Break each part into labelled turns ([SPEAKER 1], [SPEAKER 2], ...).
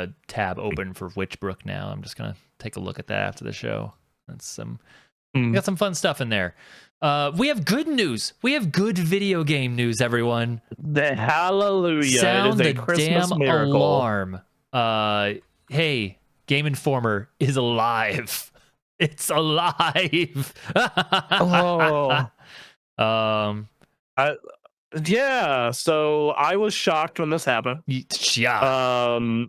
[SPEAKER 1] a tab open for Witchbrook now. I'm just gonna take a look at that after the show. That's we got some fun stuff in there. We have good news. We have good video game news, everyone.
[SPEAKER 2] The hallelujah.
[SPEAKER 1] Sound
[SPEAKER 2] it is a
[SPEAKER 1] the
[SPEAKER 2] Christmas
[SPEAKER 1] damn
[SPEAKER 2] miracle.
[SPEAKER 1] alarm. Hey, Game Informer is alive. It's alive.
[SPEAKER 2] Oh. Yeah, so I was shocked when this happened.
[SPEAKER 1] Yeah.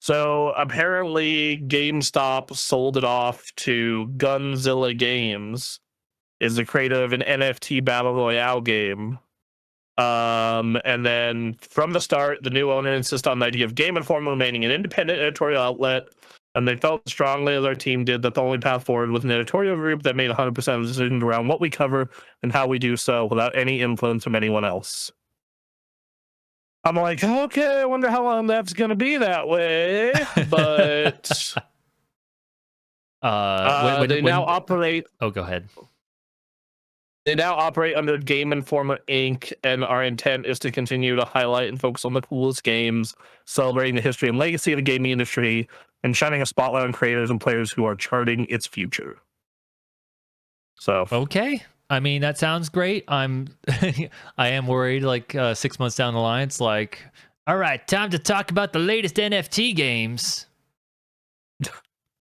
[SPEAKER 2] So apparently GameStop sold it off to Gunzilla Games, is the creator of an NFT battle royale game. And then from the start, the new owner insisted on the idea of Game Informer remaining an independent editorial outlet, and they felt strongly, as our team did, that the only path forward was an editorial group that made 100% of the decisions around what we cover and how we do so without any influence from anyone else. I'm like, okay, I wonder how long that's going to be that way. But they now operate.
[SPEAKER 1] Oh, go ahead.
[SPEAKER 2] They now operate under Game Informer Inc., and our intent is to continue to highlight and focus on the coolest games, celebrating the history and legacy of the gaming industry, and shining a spotlight on creators and players who are charting its future. So
[SPEAKER 1] okay. I mean, that sounds great. I am worried, like 6 months down the line, it's like, all right, time to talk about the latest NFT games.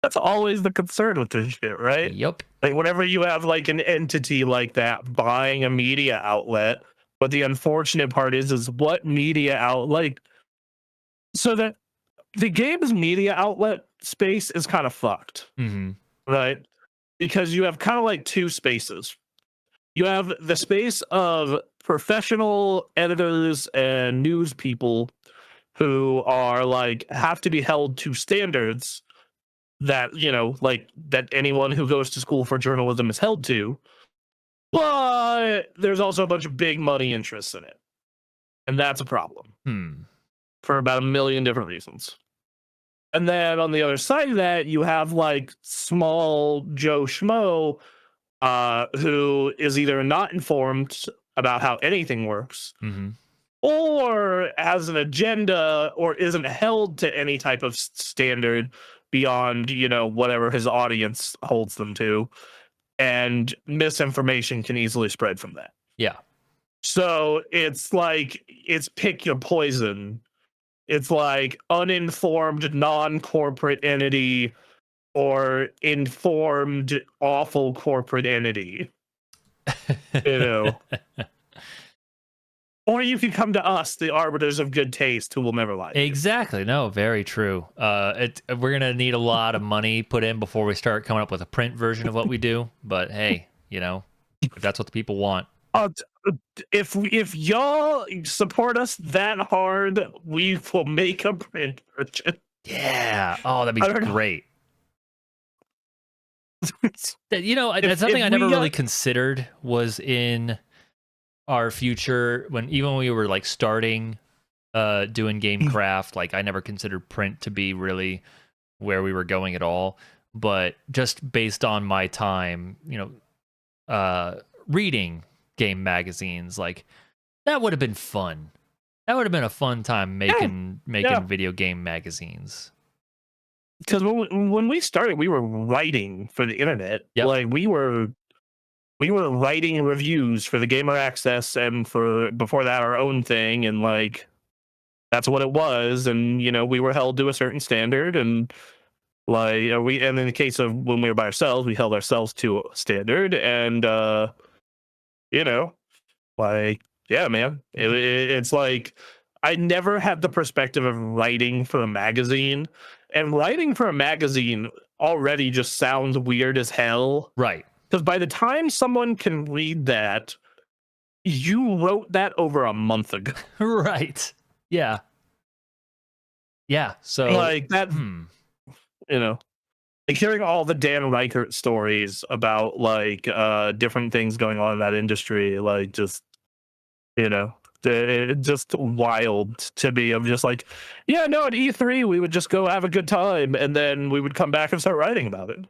[SPEAKER 2] That's always the concern with this shit, right?
[SPEAKER 1] Yep.
[SPEAKER 2] Like whenever you have like an entity like that buying a media outlet, but the unfortunate part is what media outlet, so that the game's media outlet space is kind of fucked, right? Because you have kind of like two spaces. You have the space of professional editors and news people who are like have to be held to standards that, you know, like that anyone who goes to school for journalism is held to. But there's also a bunch of big money interests in it. And that's a problem for about a million different reasons. And then on the other side of that, you have like small Joe Schmo who is either not informed about how anything works or has an agenda or isn't held to any type of standard beyond, you know, whatever his audience holds them to. And misinformation can easily spread from that.
[SPEAKER 1] Yeah.
[SPEAKER 2] So it's like, it's pick your poison. It's like uninformed, non-corporate entity or informed, awful corporate entity. You know. Or you can come to us, the arbiters of good taste, who will never lie to you.
[SPEAKER 1] Exactly. No, very true. We're going to need a lot of money put in before we start coming up with a print version of what we do. But hey, you know, if that's what the people want.
[SPEAKER 2] If y'all support us that hard, we will make a print version.
[SPEAKER 1] Yeah. Oh, that'd be great. You know, that's something I never really considered was in our future when we were like starting doing GameCraft. Like I never considered print to be really where we were going at all. But just based on my time, you know, reading game magazines, like that would have been fun. That would have been a fun time making video game magazines.
[SPEAKER 2] Because when we started, we were writing for the internet.
[SPEAKER 1] Yep.
[SPEAKER 2] Like we were writing reviews for the Gamer Access and for before that our own thing, and like that's what it was. And you know, we were held to a certain standard, and like and in the case of when we were by ourselves, we held ourselves to a standard, and you know, like yeah, man, it's like I never had the perspective of writing for a magazine. And writing for a magazine already just sounds weird as hell.
[SPEAKER 1] Right.
[SPEAKER 2] Because by the time someone can read that, you wrote that over a month ago.
[SPEAKER 1] Right. Yeah. Yeah. So
[SPEAKER 2] like that, you know, like hearing all the Dan Reichert stories about like different things going on in that industry, like just, you know, just wild to me. I'm just like, yeah, no, at E3 we would just go have a good time and then we would come back and start writing about it.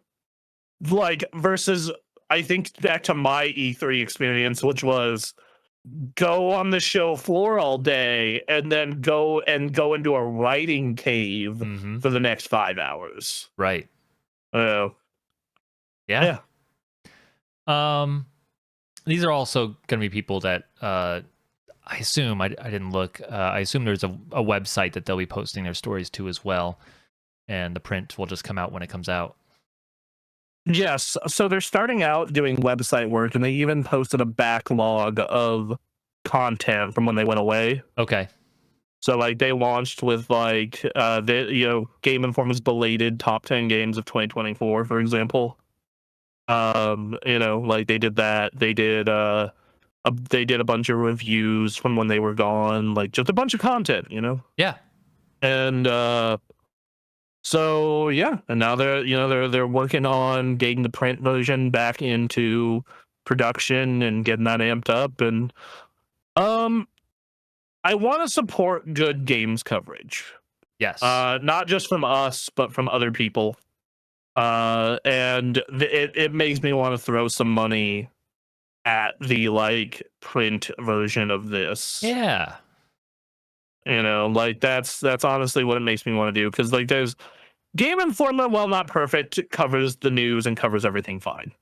[SPEAKER 2] Like versus I think back to my E3 experience, which was go on the show floor all day and then go into a writing cave for the next 5 hours.
[SPEAKER 1] Right.
[SPEAKER 2] Oh.
[SPEAKER 1] Yeah. These are also going to be people that I assume, I didn't look, I assume there's a website that they'll be posting their stories to as well, and the print will just come out when it comes out.
[SPEAKER 2] Yes, so they're starting out doing website work, and they even posted a backlog of content from when they went away.
[SPEAKER 1] Okay.
[SPEAKER 2] So like they launched with like Game Informer's belated top 10 games of 2024, for example. Like they did that. They did a bunch of reviews from when they were gone, like just a bunch of content,
[SPEAKER 1] Yeah.
[SPEAKER 2] And so yeah, and now they're working on getting the print version back into production and getting that amped up. And I want to support good games coverage.
[SPEAKER 1] Yes.
[SPEAKER 2] Not just from us, but from other people. And it makes me want to throw some money at the like print version of this.
[SPEAKER 1] Yeah.
[SPEAKER 2] Like that's honestly what it makes me want to do, because like there's Game Informer, while not perfect, covers the news and covers everything fine.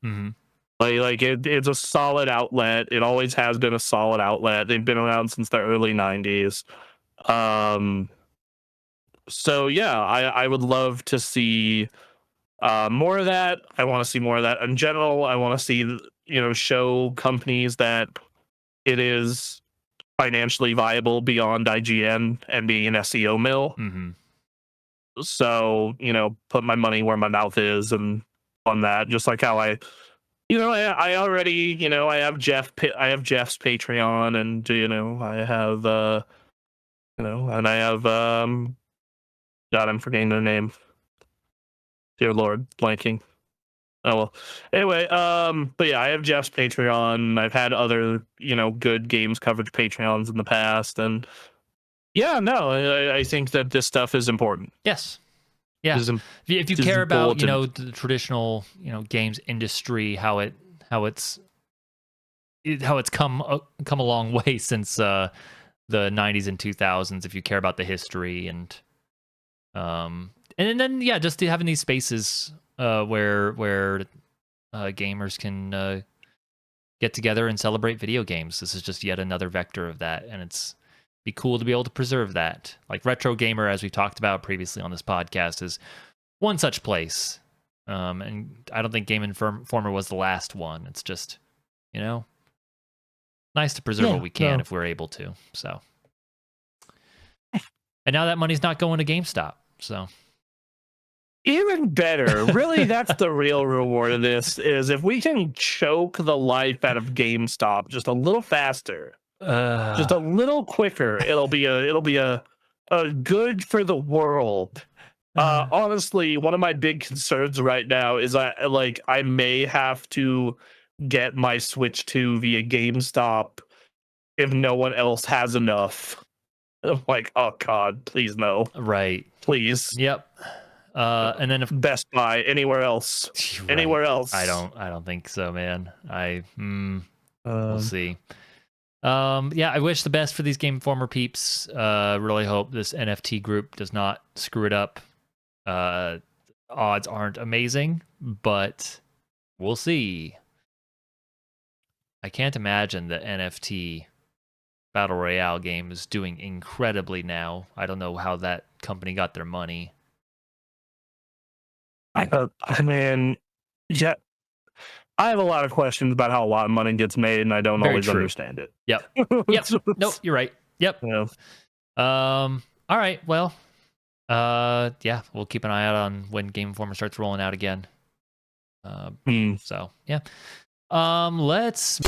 [SPEAKER 2] Like it's a solid outlet. It always has been a solid outlet. They've been around since the early 90s. So yeah, I would love to see more of that. I want to see more of that in general. I want to see show companies that it is financially viable beyond IGN and being an SEO mill. So put my money where my mouth is and on that, just like how I already I have Jeff's Patreon, and I have and I have God, I'm forgetting their name. Dear Lord, blanking. Oh well. Anyway, but yeah, I have Jeff's Patreon. I've had other good games coverage Patreons in the past, and yeah, no, I think that this stuff is important.
[SPEAKER 1] Yes. Yeah. If you care about the traditional games industry, how it's come a long way since the 90s and 2000s. If you care about the history and then yeah, just having these spaces where gamers can get together and celebrate video games. This is just yet another vector of that, and it's be cool to be able to preserve that. Like Retro Gamer, as we talked about previously on this podcast, is one such place. And I don't think Game Informer was the last one. It's just, nice to preserve what we can if we're able to. So, and now that money's not going to GameStop. So,
[SPEAKER 2] even better. Really, that's the real reward of this, is if we can choke the life out of GameStop just a little faster. Just a little quicker. It'll be a good for the world. Honestly, one of my big concerns right now is I may have to get my Switch 2 via GameStop if no one else has enough. I'm like, oh God, please no.
[SPEAKER 1] Right.
[SPEAKER 2] Please.
[SPEAKER 1] Yep. And then if
[SPEAKER 2] Best Buy, anywhere else.
[SPEAKER 1] Right.
[SPEAKER 2] Anywhere else.
[SPEAKER 1] I don't think so, man. We'll see. Yeah, I wish the best for these Game Informer peeps. Really hope this NFT group does not screw it up. Odds aren't amazing, but we'll see. I can't imagine the NFT Battle Royale game is doing incredibly now. I don't know how that company got their money.
[SPEAKER 2] I mean, yeah. I have a lot of questions about how a lot of money gets made, and I don't always understand it.
[SPEAKER 1] Yep. Nope, you're right. Yep.
[SPEAKER 2] Yeah.
[SPEAKER 1] All right. Well, yeah, we'll keep an eye out on when Game Informer starts rolling out again. So yeah. Let's